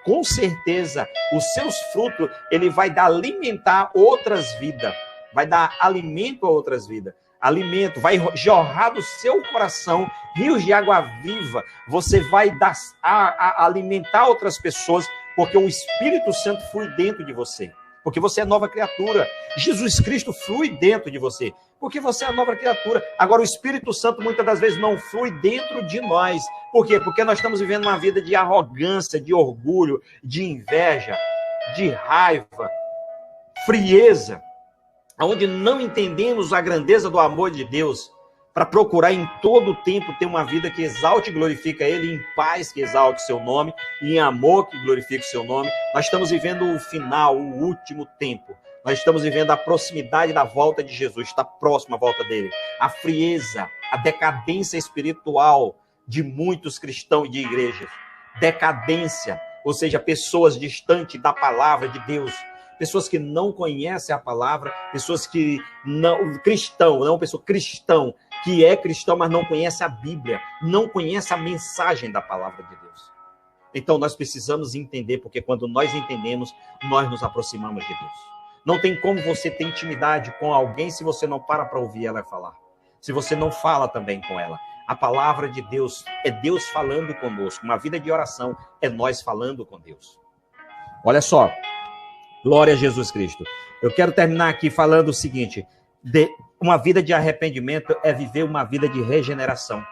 com certeza, os seus frutos, ele vai dar alimentar outras vidas. Vai dar alimento a outras vidas. Alimento, vai jorrar do seu coração rios de água viva. Você vai dar, alimentar outras pessoas, porque o Espírito Santo flui dentro de você. porque você é nova criatura. Jesus Cristo flui dentro de você, porque você é nova criatura. Agora, o Espírito Santo muitas das vezes não flui dentro de nós. Por quê? Porque nós estamos vivendo uma vida de arrogância, de orgulho, de inveja, de raiva, frieza, onde não entendemos a grandeza do amor de Deus, para procurar em todo o tempo ter uma vida que exalte e glorifique a Ele, em paz que exalte o seu nome, e em amor que glorifique o seu nome. Nós estamos vivendo o final, o último tempo. Nós estamos vivendo a proximidade da volta de Jesus, está próxima a volta dele. A frieza, a decadência espiritual de muitos cristãos e de igrejas. Decadência, ou seja, pessoas distantes da palavra de Deus. Pessoas que não conhecem a palavra, pessoas que não... cristão, que é cristão, mas não conhece a Bíblia, não conhece a mensagem da palavra de Deus. Então, nós precisamos entender, porque quando nós entendemos, nós nos aproximamos de Deus. Não tem como você ter intimidade com alguém se você não para ouvir ela falar. Se você não fala também com ela. A palavra de Deus é Deus falando conosco. Uma vida de oração é nós falando com Deus. Olha só. Glória a Jesus Cristo. Eu quero terminar aqui falando o seguinte. Uma vida de arrependimento é viver uma vida de regeneração.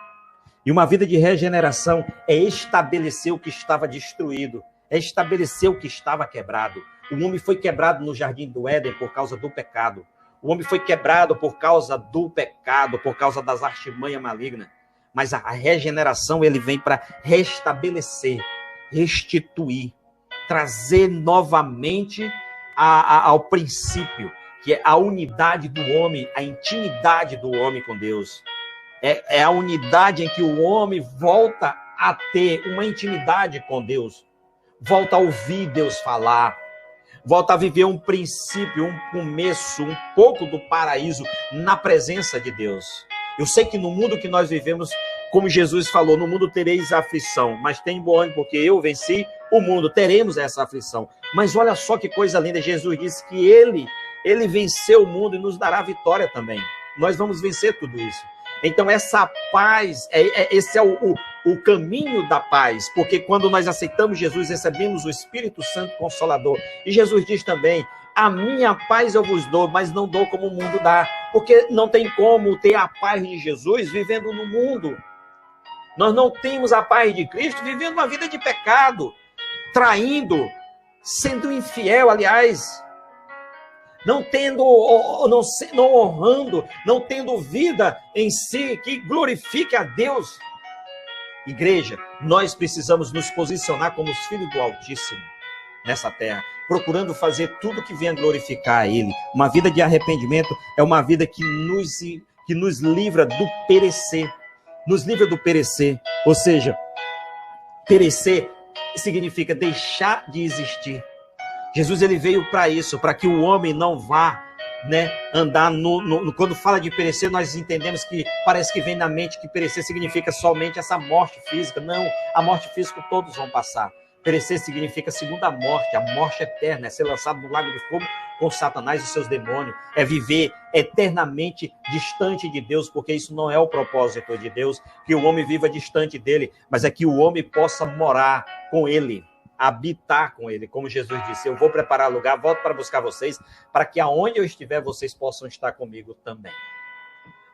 E uma vida de regeneração é estabelecer o que estava destruído. É estabelecer o que estava quebrado. O homem foi quebrado no jardim do Éden por causa do pecado. O homem foi quebrado por causa do pecado, por causa das artimanhas malignas. Mas a regeneração, ele vem para restabelecer, restituir, trazer novamente ao princípio, que é a unidade do homem, a intimidade do homem com Deus. É a unidade em que o homem volta a ter uma intimidade com Deus, volta a ouvir Deus falar, volta a viver um princípio, um começo, um pouco do paraíso na presença de Deus. Eu sei que no mundo que nós vivemos, como Jesus falou, no mundo tereis aflição, mas tem bom ânimo, porque eu venci o mundo, teremos essa aflição. Mas olha só que coisa linda, Jesus disse que ele venceu o mundo e nos dará vitória também. Nós vamos vencer tudo isso. Então essa paz, esse é o caminho da paz, porque quando nós aceitamos Jesus, recebemos o Espírito Santo Consolador. E Jesus diz também, a minha paz eu vos dou, mas não dou como o mundo dá. Porque não tem como ter a paz de Jesus vivendo no mundo. Nós não temos a paz de Cristo vivendo uma vida de pecado, traindo, sendo infiel, aliás, não honrando, não tendo vida em si que glorifique a Deus. Igreja, nós precisamos nos posicionar como os filhos do Altíssimo nessa terra, procurando fazer tudo que venha glorificar a Ele. Uma vida de arrependimento é uma vida que nos livra do perecer. Nos livra do perecer. Ou seja, perecer significa deixar de existir. Jesus ele veio para isso, para que o homem não vá, andar quando fala de perecer, nós entendemos que parece que vem na mente que perecer significa somente essa morte física. Não, a morte física todos vão passar. Perecer significa segunda morte, a morte eterna, é ser lançado no lago de fogo com Satanás e seus demônios, é viver eternamente distante de Deus, porque isso não é o propósito de Deus, que o homem viva distante dele, mas é que o homem possa morar com ele, habitar com ele, como Jesus disse, eu vou preparar lugar, volto para buscar vocês, para que aonde eu estiver, vocês possam estar comigo também.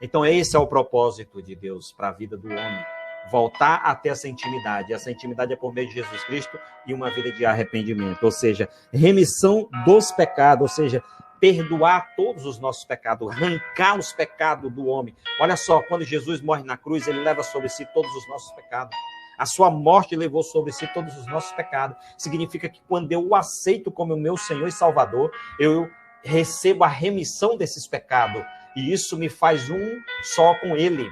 Então esse é o propósito de Deus para a vida do homem, voltar a ter essa intimidade. Essa intimidade é por meio de Jesus Cristo e uma vida de arrependimento, ou seja, remissão dos pecados, ou seja, perdoar todos os nossos pecados, arrancar os pecados do homem. Olha só, quando Jesus morre na cruz, ele leva sobre si todos os nossos pecados. A sua morte levou sobre si todos os nossos pecados. Significa que quando eu o aceito como o meu Senhor e Salvador, eu recebo a remissão desses pecados. E isso me faz um só com Ele.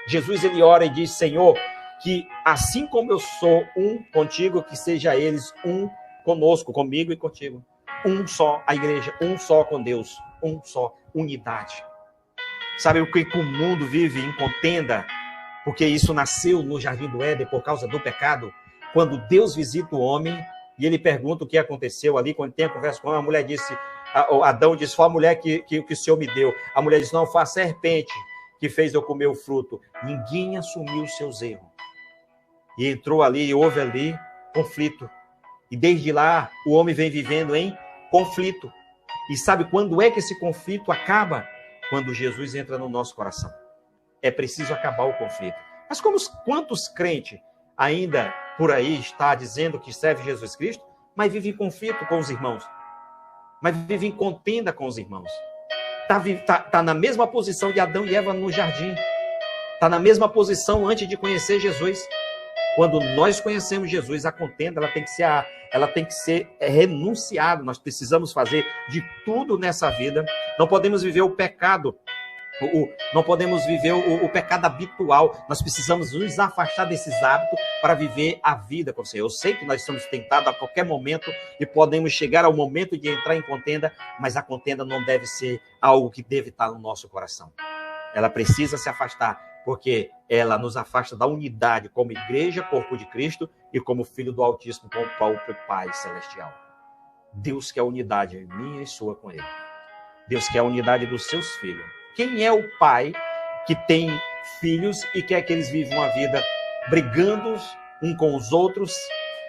Jesus, ele ora e diz, Senhor, que assim como eu sou um contigo, que seja eles um conosco, comigo e contigo. Um só, a igreja, um só com Deus, um só, unidade. Sabe o que o mundo vive em contenda? Porque isso nasceu no Jardim do Éden por causa do pecado. Quando Deus visita o homem e ele pergunta o que aconteceu ali, quando tem a conversa com a mulher, disse, Adão disse, foi a mulher que o Senhor me deu. A mulher disse, não, foi a serpente que fez eu comer o fruto. Ninguém assumiu os seus erros. E entrou ali, e houve ali conflito. E desde lá, o homem vem vivendo em conflito. E sabe quando é que esse conflito acaba? Quando Jesus entra no nosso coração. É preciso acabar o conflito. Mas quantos crentes ainda por aí está dizendo que serve Jesus Cristo, mas vive em conflito com os irmãos? Mas vive em contenda com os irmãos? Tá na mesma posição de Adão e Eva no jardim. Está na mesma posição antes de conhecer Jesus. Quando nós conhecemos Jesus, a contenda ela tem que ser renunciada. Nós precisamos fazer de tudo nessa vida. Não podemos viver o pecado. Não podemos viver o pecado habitual. Nós precisamos nos afastar desses hábitos para viver a vida com o Senhor. Eu sei que nós somos tentados a qualquer momento e podemos chegar ao momento de entrar em contenda, mas a contenda não deve ser algo que deve estar no nosso coração. Ela precisa se afastar, porque ela nos afasta da unidade como igreja, corpo de Cristo, e como filho do Altíssimo, com o próprio Pai Celestial. Deus quer a unidade minha e sua com Ele. Deus quer a unidade dos seus filhos. Quem é o pai que tem filhos e quer que eles vivam a vida brigando um com os outros,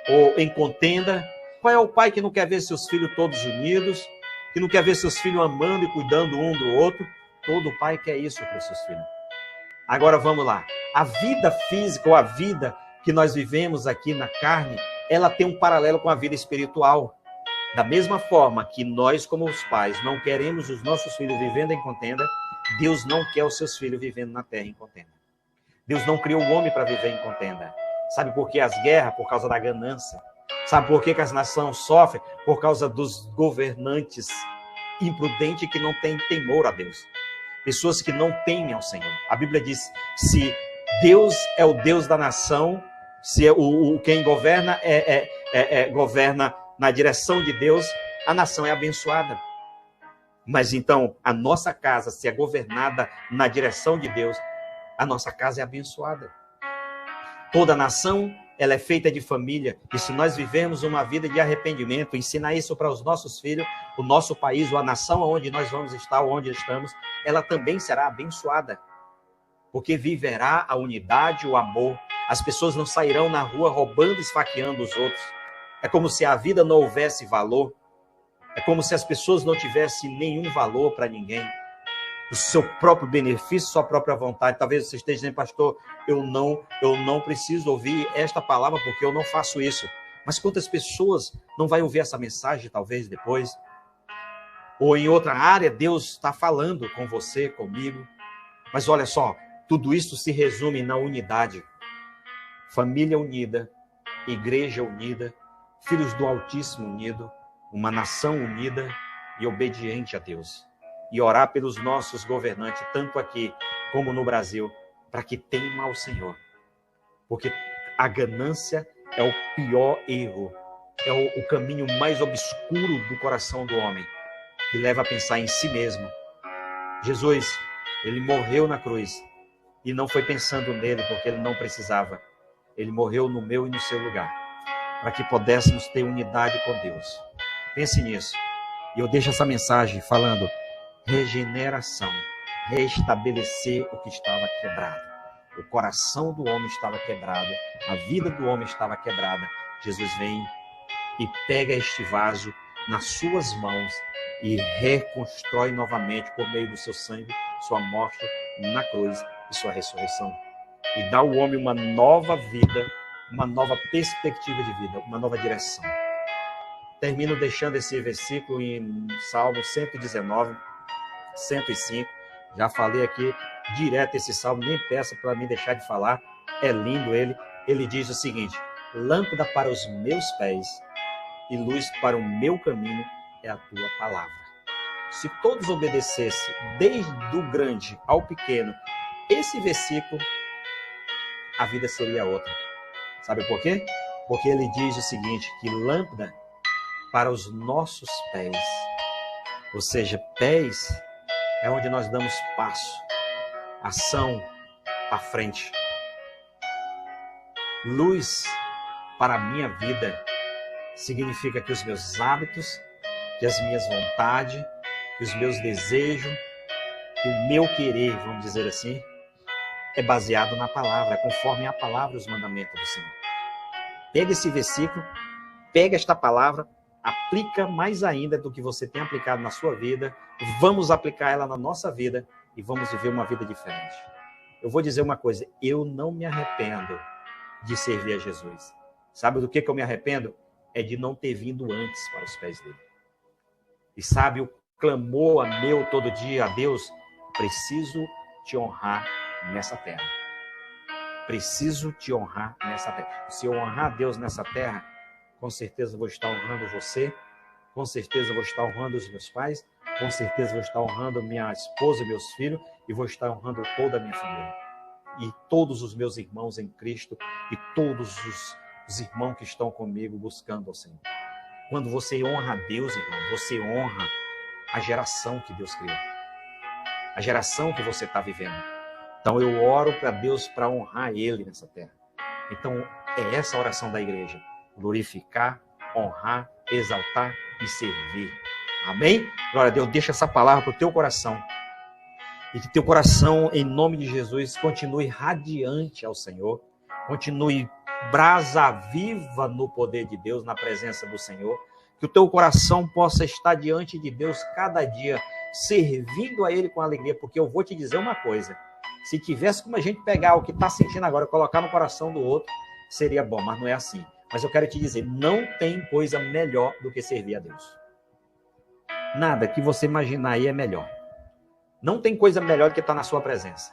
ou em contenda? Qual é o pai que não quer ver seus filhos todos unidos, que não quer ver seus filhos amando e cuidando um do outro? Todo pai quer isso para os seus filhos. Agora vamos lá. A vida física, ou a vida que nós vivemos aqui na carne, ela tem um paralelo com a vida espiritual. Da mesma forma que nós, como os pais, não queremos os nossos filhos vivendo em contenda, Deus não quer os seus filhos vivendo na terra em contenda. Deus não criou o homem para viver em contenda. Sabe por que as guerras? Por causa da ganância. Sabe por que as nações sofrem? Por causa dos governantes imprudentes que não têm temor a Deus. Pessoas que não temem ao Senhor. A Bíblia diz, se Deus é o Deus da nação, se quem governa governa na direção de Deus, a nação é abençoada. Mas então, a nossa casa, se é governada na direção de Deus, a nossa casa é abençoada. Toda nação, ela é feita de família, e se nós vivemos uma vida de arrependimento, ensinar isso para os nossos filhos, o nosso país, ou a nação onde nós vamos estar, onde estamos, ela também será abençoada, porque viverá a unidade, o amor. As pessoas não sairão na rua roubando, esfaqueando os outros. É como se a vida não houvesse valor. É como se as pessoas não tivessem nenhum valor para ninguém. O seu próprio benefício, sua própria vontade. Talvez você esteja dizendo, pastor, eu não preciso ouvir esta palavra porque eu não faço isso. Mas quantas pessoas não vai ouvir essa mensagem, talvez, depois? Ou em outra área, Deus está falando com você, comigo. Mas olha só, tudo isso se resume na unidade. Família unida, igreja unida, filhos do Altíssimo unido, uma nação unida e obediente a Deus. E orar pelos nossos governantes, tanto aqui como no Brasil, para que temam ao Senhor. Porque a ganância é o pior erro, é o caminho mais obscuro do coração do homem, que leva a pensar em si mesmo. Jesus, ele morreu na cruz e não foi pensando nele porque ele não precisava. Ele morreu no meu e no seu lugar, para que pudéssemos ter unidade com Deus. Pense nisso. E eu deixo essa mensagem falando regeneração, restabelecer o que estava quebrado. O coração do homem estava quebrado, a vida do homem estava quebrada. Jesus vem e pega este vaso nas suas mãos e reconstrói novamente por meio do seu sangue, sua morte na cruz e sua ressurreição. E dá ao homem uma nova vida, uma nova perspectiva de vida, uma nova direção. Termino deixando esse versículo em Salmo 119, 105. Já falei aqui direto esse salmo, nem peça para me deixar de falar. É lindo ele. Ele diz o seguinte: lâmpada para os meus pés e luz para o meu caminho é a tua palavra. Se todos obedecessem, desde o grande ao pequeno, esse versículo, a vida seria outra. Sabe por quê? Porque ele diz o seguinte, que lâmpada para os nossos pés, ou seja, pés é onde nós damos passo, ação à frente. Luz para a minha vida significa que os meus hábitos, que as minhas vontades, que os meus desejos, que o meu querer, vamos dizer assim, é baseado na palavra, é conforme a palavra e os mandamentos do Senhor. Pega esse versículo, pega esta palavra, aplica mais ainda do que você tem aplicado na sua vida, vamos aplicar ela na nossa vida e vamos viver uma vida diferente. Eu vou dizer uma coisa, eu não me arrependo de servir a Jesus. Sabe do que eu me arrependo? É de não ter vindo antes para os pés dele. E sabe o clamor meu todo dia a Deus? Preciso te honrar nessa terra. Preciso te honrar nessa terra. Se eu honrar a Deus nessa terra, com certeza vou estar honrando você, com certeza vou estar honrando os meus pais, com certeza vou estar honrando minha esposa e meus filhos, e vou estar honrando toda a minha família. E todos os meus irmãos em Cristo, e todos os irmãos que estão comigo buscando ao Senhor. Quando você honra a Deus, irmão, você honra a geração que Deus criou. A geração que você está vivendo. Então eu oro para Deus para honrar Ele nessa terra. Então é essa a oração da igreja. Glorificar, honrar, exaltar e servir. Amém? Glória a Deus, deixa essa palavra para o teu coração. E que teu coração, em nome de Jesus, continue radiante ao Senhor. Continue brasa viva no poder de Deus, na presença do Senhor. Que o teu coração possa estar diante de Deus cada dia, servindo a Ele com alegria. Porque eu vou te dizer uma coisa. Se tivesse como a gente pegar o que está sentindo agora e colocar no coração do outro, seria bom, mas não é assim. Mas eu quero te dizer, não tem coisa melhor do que servir a Deus. Nada que você imaginar aí é melhor. Não tem coisa melhor do que estar na sua presença.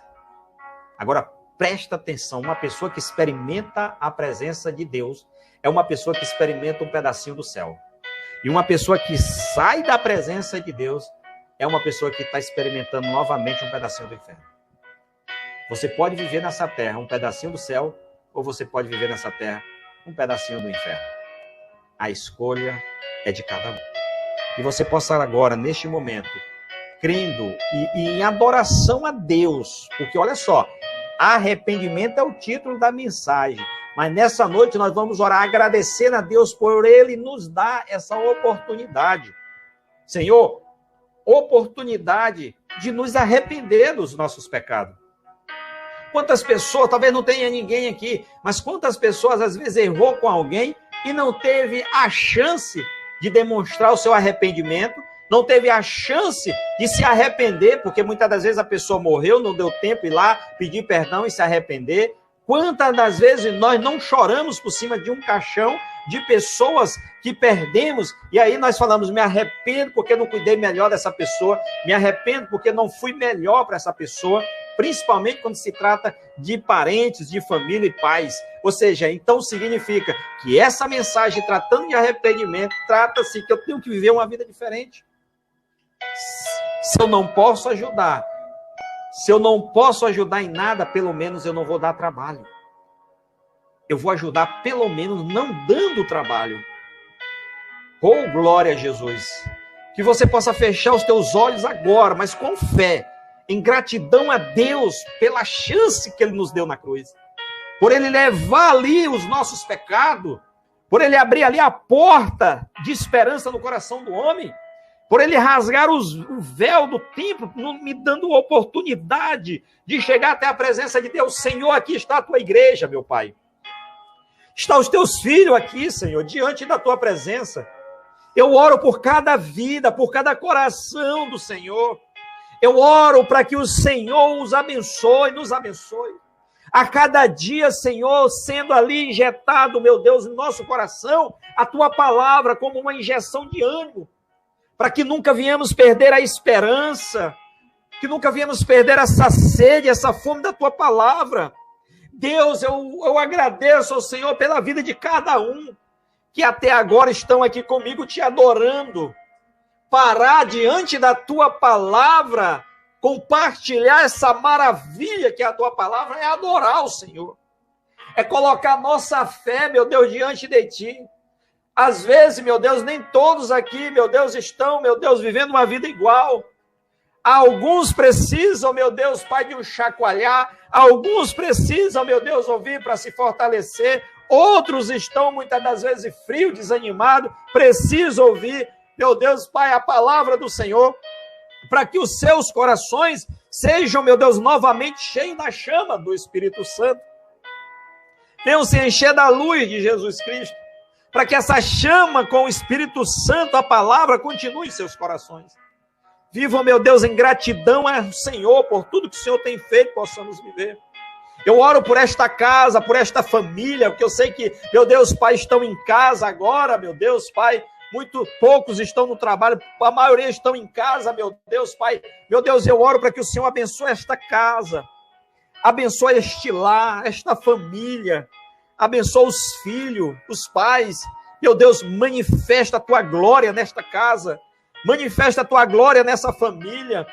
Agora, presta atenção, uma pessoa que experimenta a presença de Deus é uma pessoa que experimenta um pedacinho do céu. E uma pessoa que sai da presença de Deus é uma pessoa que está experimentando novamente um pedacinho do inferno. Você pode viver nessa terra um pedacinho do céu, ou você pode viver nessa terra um pedacinho do inferno. A escolha é de cada um. E você possa agora, neste momento, crendo e em adoração a Deus, porque olha só, arrependimento é o título da mensagem, mas nessa noite nós vamos orar agradecendo a Deus por Ele nos dar essa oportunidade. Senhor, oportunidade de nos arrepender dos nossos pecados. Quantas pessoas, talvez não tenha ninguém aqui, mas quantas pessoas às vezes errou com alguém e não teve a chance de demonstrar o seu arrependimento, não teve a chance de se arrepender, porque muitas das vezes a pessoa morreu, não deu tempo de ir lá pedir perdão e se arrepender. Quantas das vezes nós não choramos por cima de um caixão de pessoas que perdemos, e aí nós falamos, me arrependo porque não cuidei melhor dessa pessoa, me arrependo porque não fui melhor para essa pessoa, principalmente quando se trata de parentes, de família e pais. Ou seja, então significa que essa mensagem, tratando de arrependimento, trata-se que eu tenho que viver uma vida diferente. Se eu não posso ajudar, em nada, pelo menos eu não vou dar trabalho. Eu vou ajudar pelo menos não dando trabalho. Oh, glória a Jesus. Que você possa fechar os teus olhos agora, mas com fé, em gratidão a Deus pela chance que Ele nos deu na cruz. Por Ele levar ali os nossos pecados, por Ele abrir ali a porta de esperança no coração do homem, por Ele rasgar o véu do templo, me dando a oportunidade de chegar até a presença de Deus. Senhor, aqui está a tua igreja, meu Pai. Está os teus filhos aqui, Senhor, diante da tua presença. Eu oro por cada vida, por cada coração do Senhor. Eu oro para que o Senhor os abençoe, nos abençoe. A cada dia, Senhor, sendo ali injetado, meu Deus, no nosso coração, a tua palavra como uma injeção de ânimo, para que nunca venhamos perder a esperança, que nunca venhamos perder essa sede, essa fome da tua palavra. Deus, eu agradeço ao Senhor pela vida de cada um que até agora estão aqui comigo te adorando. Parar diante da tua palavra, compartilhar essa maravilha que é a tua palavra, é adorar o Senhor. É colocar nossa fé, meu Deus, diante de ti. Às vezes, meu Deus, nem todos aqui, meu Deus, estão, meu Deus, vivendo uma vida igual. Alguns precisam, meu Deus, Pai, de um chacoalhar. Alguns precisam, meu Deus, ouvir para se fortalecer. Outros estão, muitas das vezes, frio, desanimado. Precisam ouvir, meu Deus, Pai, a palavra do Senhor, para que os seus corações sejam, meu Deus, novamente cheios da chama do Espírito Santo. Venham se encher da luz de Jesus Cristo, para que essa chama com o Espírito Santo, a palavra, continue em seus corações. Vivam, meu Deus, em gratidão ao Senhor por tudo que o Senhor tem feito, possamos viver. Eu oro por esta casa, por esta família, porque eu sei que, meu Deus, Pai, estão em casa agora, meu Deus, Pai. Muito poucos estão no trabalho, a maioria estão em casa, meu Deus, Pai. Meu Deus, eu oro para que o Senhor abençoe esta casa, abençoe este lar, esta família, abençoe os filhos, os pais. Meu Deus, manifesta a tua glória nesta casa, manifesta a tua glória nessa família.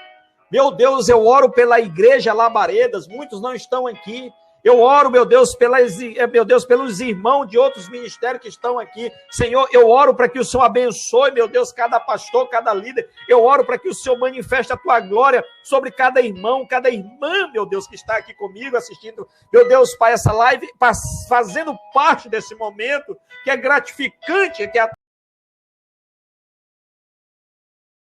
Meu Deus, eu oro pela igreja Labaredas, muitos não estão aqui. Eu oro, meu Deus, pelos irmãos de outros ministérios que estão aqui. Senhor, eu oro para que o Senhor abençoe, meu Deus, cada pastor, cada líder. Eu oro para que o Senhor manifeste a tua glória sobre cada irmão, cada irmã, meu Deus, que está aqui comigo assistindo. Meu Deus, Pai, essa live, fazendo parte desse momento que é gratificante, que é